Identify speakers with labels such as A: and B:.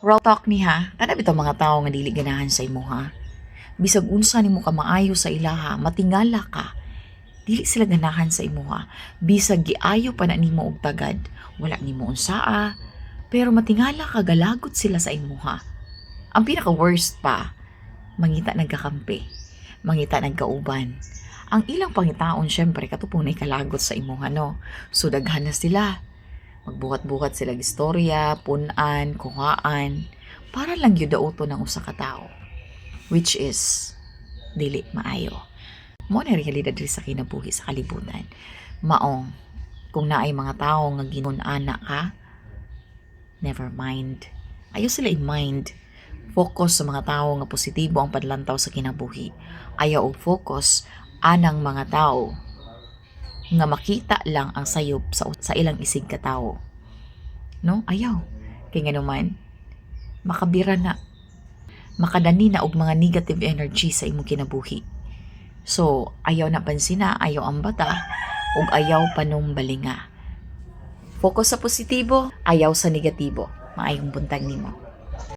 A: Raw talk ni ha, kada bitaw mga tao nga dili ganahan sa imo ha. Bisag unsa nimo ka maayo sa ilaha, matingala ka. Dili sila ganahan sa imo ha. Bisag giayo pa na nimo og tagad, wala nimo unsaa, pero matingala ka galagot sila sa imo ha. Ang pinaka worst pa, mangita nagkakampi, mangita nagkauban. Ang ilang pangitaon syempre katupong na ikalagot sa imo no. So daghan na sila. Magbuhat-buhat sila istorya, punan, kuhaan, para lang yun dauto ng usa ka tao. Which is, dili maayo. Mo na realidad rin sa kinabuhi sa kalibutan. Maong, kung naay mga tao nga ginunana ka, never mind. Ayaw sila i-mind. Focus sa mga tao nga positibo ang padlantaw sa kinabuhi. Ayaw og focus anang mga tao nga makita lang ang sayop sa ilang isig ka tao. No? Ayaw. Kaya nga naman, makabira na, makadani na og mga negative energy sa imong kinabuhi. So, ayaw na pansina, ayaw ang bata, ug ayaw panong balinga. Focus sa positibo, ayaw sa negatibo. Maayong buntag nimo.